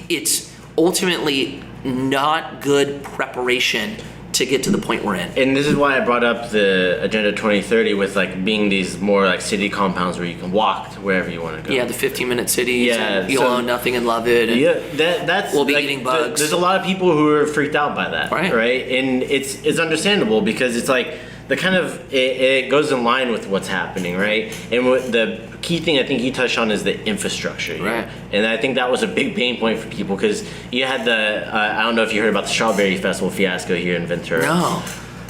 It's ultimately not good preparation to get to the point we're in. And this is why I brought up the Agenda 2030 with like being these more like city compounds where you can walk to wherever you want to go. The 15-minute cities. You'll own nothing and love it. And that's we'll be eating bugs. There's a lot of people who are freaked out by that, right? And it's understandable because it's like the kind of it goes in line with what's happening, right? And what the key thing I think you touched on is the infrastructure, and I think that was a big pain point for people because you had the I don't know if you heard about the Strawberry Festival fiasco here in Ventura. No.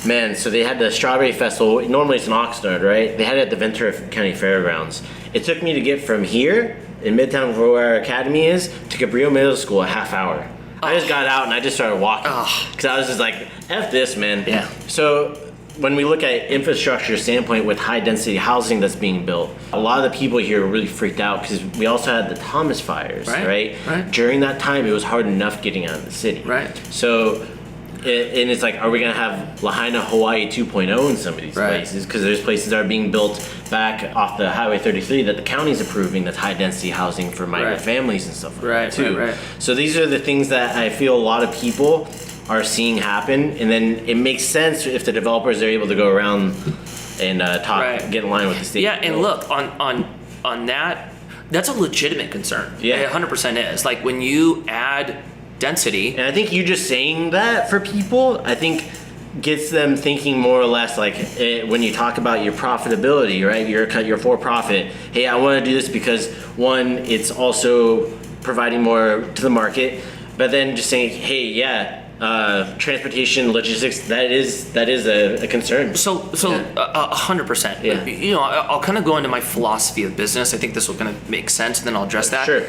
Man, so they had the Strawberry Festival. Normally it's in Oxnard, right? They had it at the Ventura County Fairgrounds. It took me to get from here in Midtown, where our academy is, to Cabrillo Middle School, a half hour. I just got out and I just started walking because I was just like, F this, man. Yeah. So when we look at infrastructure standpoint with high density housing that's being built, a lot of the people here are really freaked out because we also had the Thomas fires, right? During that time, it was hard enough getting out of the city. Right. So, and it's like, are we going to have Lahaina, Hawaii 2.0 in some of these places? Because there's places that are being built back off the Highway 33 that the county's approving that's high density housing for migrant families and stuff like that too. So these are the things that I feel a lot of people are seeing happen, and then it makes sense if the developers are able to go around and get in line with the state. Yeah, and look, on that, that's a legitimate concern. Yeah. It 100% is. Like when you add density. And I think you just saying that for people, I think gets them thinking more or less like when you talk about your profitability, right? You're for profit. Hey, I want to do this because one, it's also providing more to the market, but then just saying, hey, yeah, transportation, logistics, that is a concern. So 100%. Yeah. You know, I'll kind of go into my philosophy of business. I think this will kind of make sense, and then I'll address that. Sure.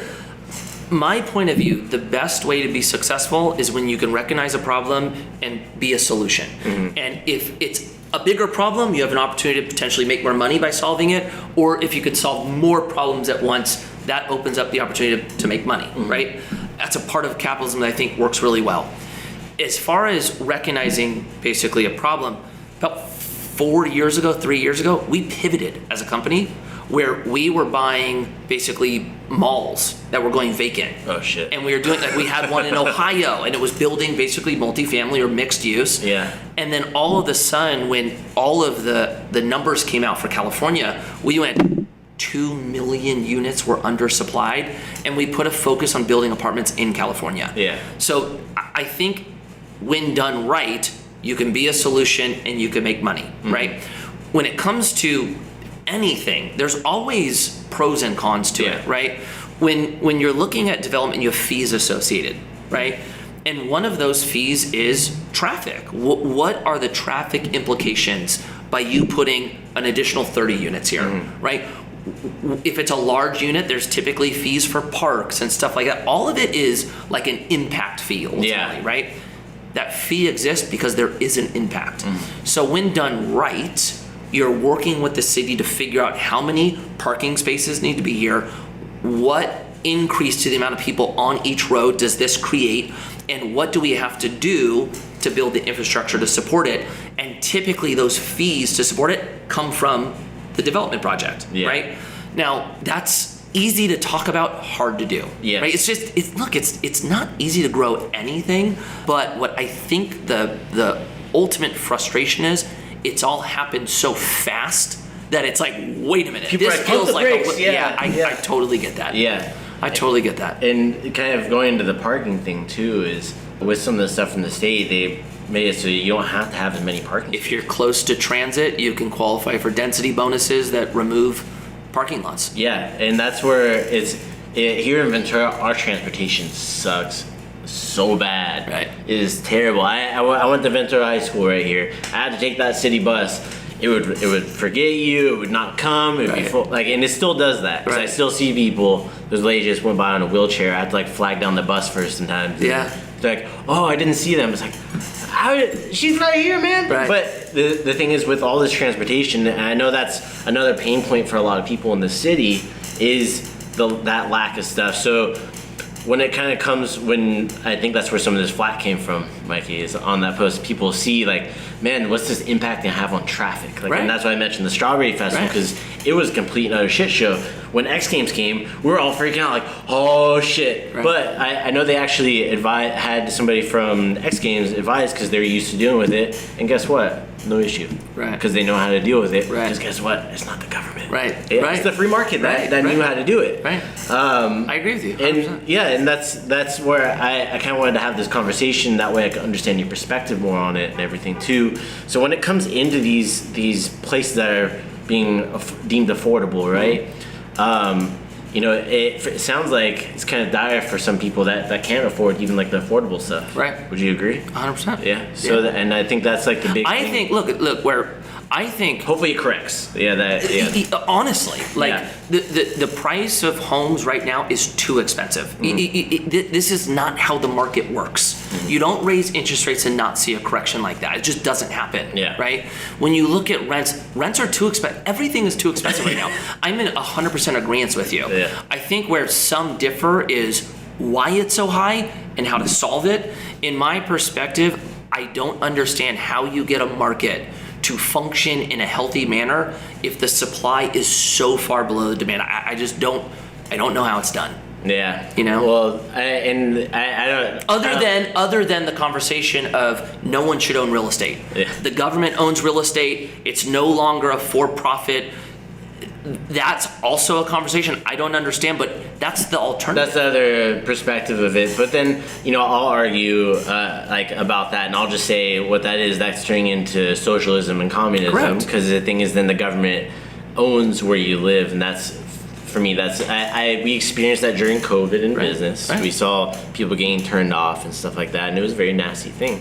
My point of view, the best way to be successful is when you can recognize a problem and be a solution. Mm-hmm. And if it's a bigger problem, you have an opportunity to potentially make more money by solving it, or if you could solve more problems at once, that opens up the opportunity to make money, right? That's a part of capitalism that I think works really well. As far as recognizing basically a problem, about 3 years ago, we pivoted as a company where we were buying basically malls that were going vacant. Oh shit. And we were doing, like, we had one in Ohio, and it was building basically multifamily or mixed use. Yeah. And then all of a sudden, when all of the numbers came out for California, we went 2 million units were undersupplied, and we put a focus on building apartments in California. Yeah. So I think when done right, you can be a solution and you can make money, right? When it comes to anything, there's always pros and cons to it, right? When you're looking at development, you have fees associated, right? And one of those fees is traffic. What are the traffic implications by you putting an additional 30 units here, right? If it's a large unit, there's typically fees for parks and stuff like that. All of it is like an impact fee ultimately, right? That fee exists because there is an impact. So when done right, you're working with the city to figure out how many parking spaces need to be here, what increase to the amount of people on each road does this create, and what do we have to do to build the infrastructure to support it. And typically those fees to support it come from the development project, right? Now, that's easy to talk about, hard to do, right? It's not easy to grow anything, but what I think the ultimate frustration is, it's all happened so fast that it's like, wait a minute, people this feels like brakes. I totally get that. Yeah. I totally get that. And kind of going into the parking thing too is, with some of the stuff from the state, they made it so you don't have to have as many parking If you're close to transit, you can qualify for density bonuses that remove parking lots. Yeah, and that's where here in Ventura, our transportation sucks so bad. Right. It is terrible. I went to Ventura High School right here. I had to take that city bus. It would forget you. It would not come. It would be full. And it still does that. Because I still see people. This lady just went by on a wheelchair. I had to like flag down the bus first sometimes. Yeah. They're like, oh, I didn't see them. It's like, she's right here, man. Right. But the thing is, with all this transportation, and I know that's another pain point for a lot of people in the city, is that lack of stuff. So when it kind of comes, when I think that's where some of this flack came from, Mikey, is on that post, people see like, man, what's this impact gonna have on traffic? Like, and that's why I mentioned the Strawberry Festival, because it was a complete and utter shit show. When X Games came, we were all freaking out like, oh shit. But I know they actually had somebody from X Games advise, because they're used to dealing with it, and guess what? No issue. Because they know how to deal with it. Because guess what? It's not the government. It's the free market that knew how to do it. I agree with you. 100%. And that's where I kind of wanted to have this conversation. That way I could understand your perspective more on it and everything too. So when it comes into these places that are being deemed affordable, right? It sounds like it's kind of dire for some people that can't afford even like the affordable stuff. Right. Would you agree? 100%. Yeah. So and I think that's like the big thing. Look, where I think Hopefully it corrects. honestly, like the price of homes right now is too expensive. This is not how the market works. You don't raise interest rates and not see a correction like that. It just doesn't happen. Right? When you look at rents are too expensive. Everything is too expensive right now. I'm in 100% agreement with you. I think where some differ is why it's so high and how to solve it. In my perspective, I don't understand how you get a market to function in a healthy manner if the supply is so far below the demand. I just don't know how it's done. Yeah. You know? Well, I don't. Other than the conversation of no one should own real estate. The government owns real estate. It's no longer a for-profit. That's also a conversation I don't understand, but that's the alternative. That's the other perspective of it. But then, I'll argue like about that, and I'll just say what that is. That's turning into socialism and communism. Because the thing is, then the government owns where you live, and that's, for me, we experienced that during COVID in business. We saw people getting turned off and stuff like that, and it was a very nasty thing.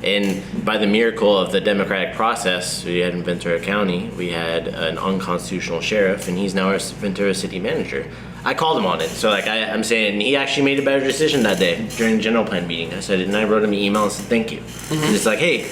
And by the miracle of the democratic process we had in Ventura County, we had an unconstitutional sheriff, and he's now our Ventura city manager. I called him on it, so I'm saying he actually made a better decision that day during the general plan meeting. I said it, and I wrote him an email and said thank you. It's like, hey,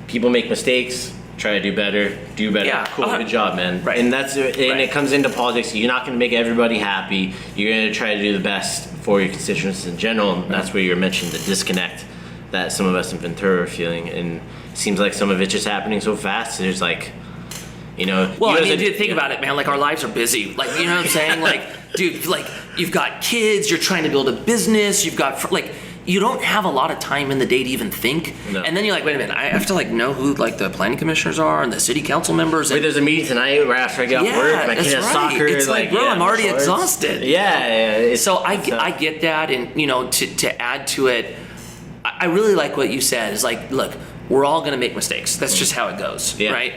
people make mistakes. Try to do better. Yeah, cool, good job, man. And it comes into politics. You're not going to make everybody happy. You're going to try to do the best for your constituents in general. And that's where you're mentioning the disconnect that some of us in Ventura are feeling. And it seems like some of it's just happening so fast. There's like, Well, dude, think about it, man. Like, our lives are busy. Like, you know what I'm saying? Like, dude, like, you've got kids. You're trying to build a business. You've got you don't have a lot of time in the day to even think. No. And then you're like, wait a minute, I have to know who the planning commissioners are and the city council members. Wait, there's a meeting tonight right after I get off work. My kid has soccer. It's bro, I'm already exhausted. So I get that, and to add to it, I really like what you said. Is like, look, we're all gonna make mistakes. That's just how it goes, right?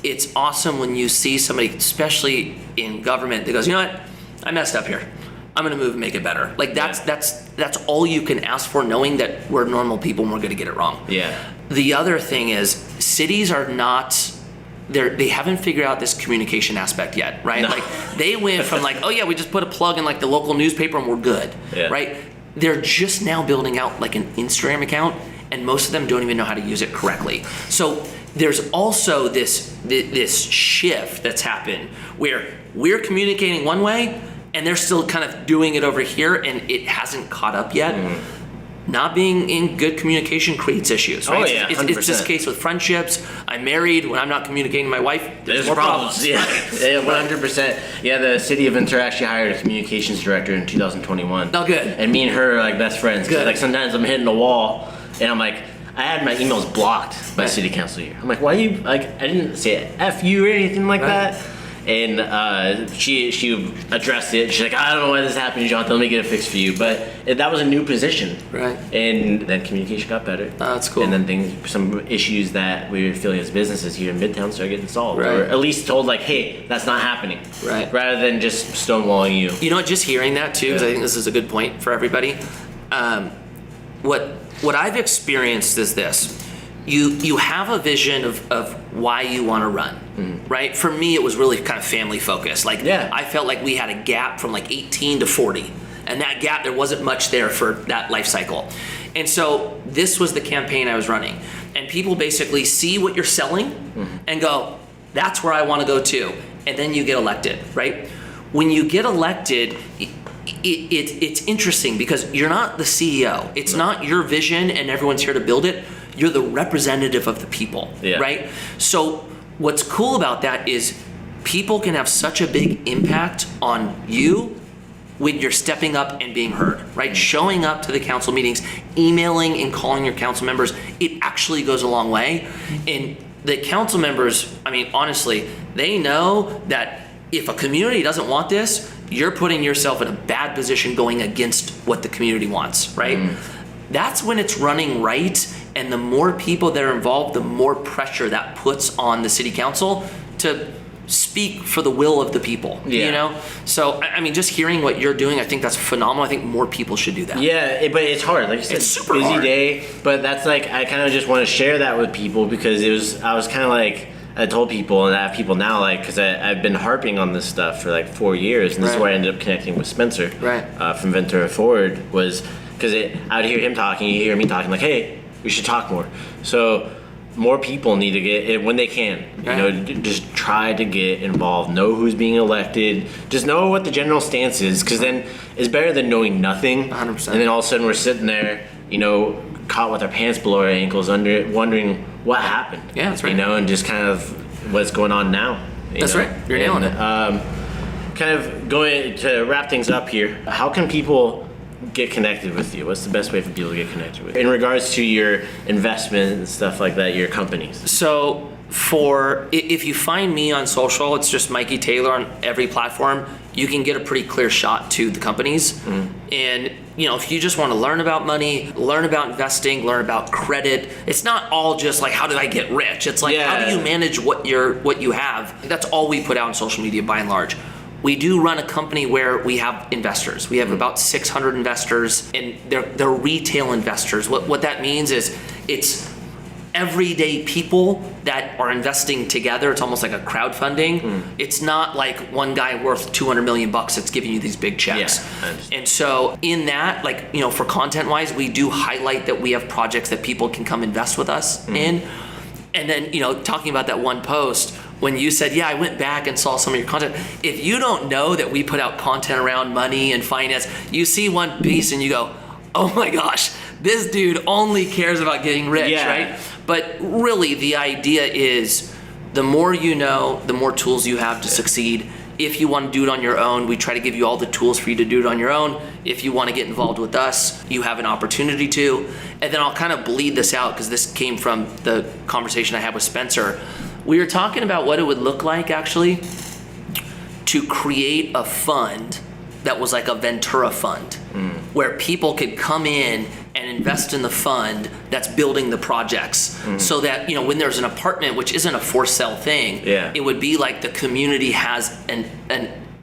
It's awesome when you see somebody, especially in government, that goes, you know what, I messed up here. I'm gonna move and make it better. Like that's all you can ask for, knowing that we're normal people and we're gonna get it wrong. The other thing is, cities are not, they haven't figured out this communication aspect yet, right? No. Like, they went from oh yeah, we just put a plug in the local newspaper and we're good, right? They're just now building out an Instagram account, and most of them don't even know how to use it correctly. So there's also this shift that's happened where we're communicating one way, and they're still kind of doing it over here, and it hasn't caught up yet. Not being in good communication creates issues, right? Oh, yeah, 100%. It's this case with friendships. I'm married. When I'm not communicating to my wife, there's more problems. Yeah, 100%. Yeah, the city of Ventura actually hired a communications director in 2021. Oh, good. And me and her are best friends. Good. Sometimes I'm hitting a wall, and I'm like, I had my emails blocked by city council here. I'm like, why you, I didn't say F you or anything like that. And she addressed it. She's like, I don't know why this happened, Jonathan. Let me get it fixed for you. But that was a new position. And then communication got better. Oh, that's cool. And then some issues that we were feeling as businesses here in Midtown started getting solved. Or at least told hey, that's not happening. Rather than just stonewalling you. You know, just hearing that too, because I think this is a good point for everybody. What I've experienced is this. You have a vision of why you want to run, right? For me, it was really kind of family focused. I felt like we had a gap from 18 to 40. And that gap, there wasn't much there for that life cycle. And so this was the campaign I was running. And people basically see what you're selling and go, that's where I want to go to. And then you get elected, right? When you get elected, it's interesting because you're not the CEO. It's not your vision and everyone's here to build it. You're the representative of the people, right? So what's cool about that is people can have such a big impact on you when you're stepping up and being heard, right? Showing up to the council meetings, emailing and calling your council members, it actually goes a long way. And the council members, honestly, they know that if a community doesn't want this, you're putting yourself in a bad position going against what the community wants, right? That's when it's running right. And the more people that are involved, the more pressure that puts on the city council to speak for the will of the people, you know? So, just hearing what you're doing, I think that's phenomenal. I think more people should do that. Yeah, but it's hard. Like you said, it's super busy hard. Day, but that's I kind of just want to share that with people because I was kind of I told people, and I have people now, like, because I've been harping on this stuff for like 4 years, and this is where I ended up connecting with Spencer from Ventura Forward, was because I would hear him talking, you hear me talking, like, hey, we should talk more. So more people need to get it when they can. You know, just try to get involved. Know who's being elected. Just know what the general stance is, because then it's better than knowing nothing. 100%. And then all of a sudden we're sitting there, you know, caught with our pants below our ankles, wondering what happened. Yeah, that's right. You know, and just kind of what's going on now. That's right. You're nailing it. Kind of going to wrap things up here. How can people get connected with you? What's the best way for people to get connected with you in regards to your investment and stuff like that, your companies? So if you find me on social, it's just Mikey Taylor on every platform. You can get a pretty clear shot to the companies. And you know, if you just want to learn about money, learn about investing, learn about credit, it's not all just like, how did I get rich? It's like, how do you manage what you have? That's all we put out on social media by and large. We do run a company where we have investors. We have about 600 investors, and they're retail investors. What that means is it's everyday people that are investing together. It's almost like a crowdfunding. It's not like one guy worth $200 million that's giving you these big checks. And so in that, like, you know, for content wise, we do highlight that we have projects that people can come invest with us in. And then, you know, talking about that one post, when you said, yeah, I went back and saw some of your content. If you don't know that we put out content around money and finance, you see one piece and you go, oh my gosh, this dude only cares about getting rich, right? But really the idea is the more you know, the more tools you have to succeed. If you want to do it on your own, we try to give you all the tools for you to do it on your own. If you want to get involved with us, you have an opportunity to. And then I'll kind of bleed this out because this came from the conversation I had with Spencer. We were talking about what it would look like actually to create a fund that was like a Ventura fund where people could come in and invest in the fund that's building the projects so that, you know, when there's an apartment, which isn't a for sale thing, it would be like the community has an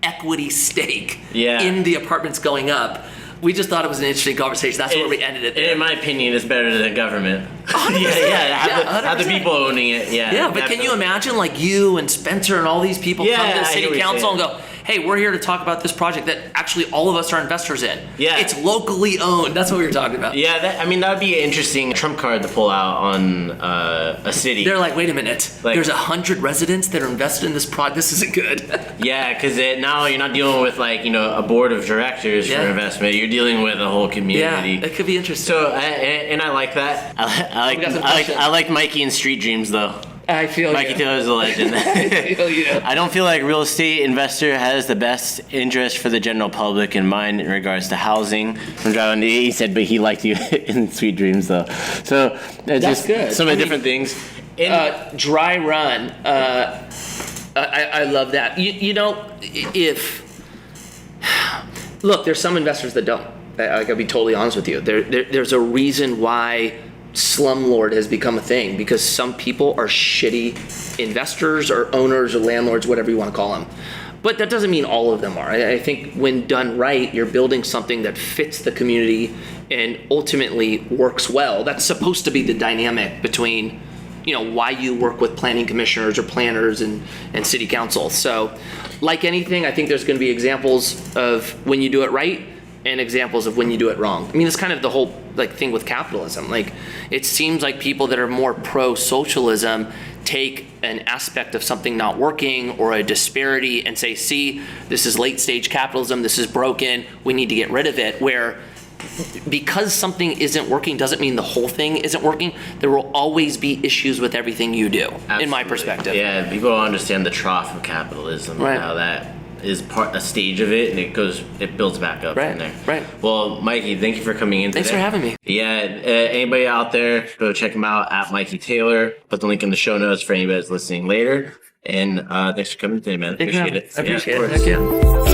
equity stake in the apartments going up. We just thought it was an interesting conversation. That's where we ended it there. In my opinion, it's better than the government. Have the people owning it. Yeah, but can you imagine like you and Spencer and all these people come to the city council and go, hey, we're here to talk about this project that actually all of us are investors in. It's locally owned. That's what we were talking about. I mean, that would be an interesting trump card to pull out on a city. They're like, wait a minute. Like, there's 100 residents that are invested in this project. This isn't good. Because now you're not dealing with like, you know, a board of directors for investment. You're dealing with a whole community. Yeah, it could be interesting. So, and I like that. I like Mikey and Street Dreams though. I feel Mikey Taylor is a legend. I feel you. I don't feel like real estate investor has the best interest for the general public in mind in regards to housing. From driving, he said, but he liked you in Sweet Dreams though. So that's just good. Some of the different things. Dry run. I love that. You know, look, there's some investors that don't. I gotta be totally honest with you. There's a reason why slumlord has become a thing, because some people are shitty investors or owners or landlords, whatever you want to call them. But that doesn't mean all of them are. I think when done right, you're building something that fits the community and ultimately works well. That's supposed to be the dynamic between, you know, why you work with planning commissioners or planners and city council. So like anything, I think there's going to be examples of when you do it right and examples of when you do it wrong. I mean, it's kind of the whole like thing with capitalism. Like, it seems like people that are more pro-socialism take an aspect of something not working or a disparity and say, see, this is late stage capitalism, this is broken, we need to get rid of it. Where because something isn't working doesn't mean the whole thing isn't working. There will always be issues with everything you do. Absolutely. In my perspective. Yeah, people don't understand the trough of capitalism and how that is a stage of it, and it builds back up from there. Right. Well, Mikey, thank you for coming in today. Thanks for having me. Yeah, anybody out there, go check him out at Mikey Taylor. Put the link in the show notes for anybody that's listening later. And thanks for coming today, man. Appreciate it. I appreciate it. Heck yeah.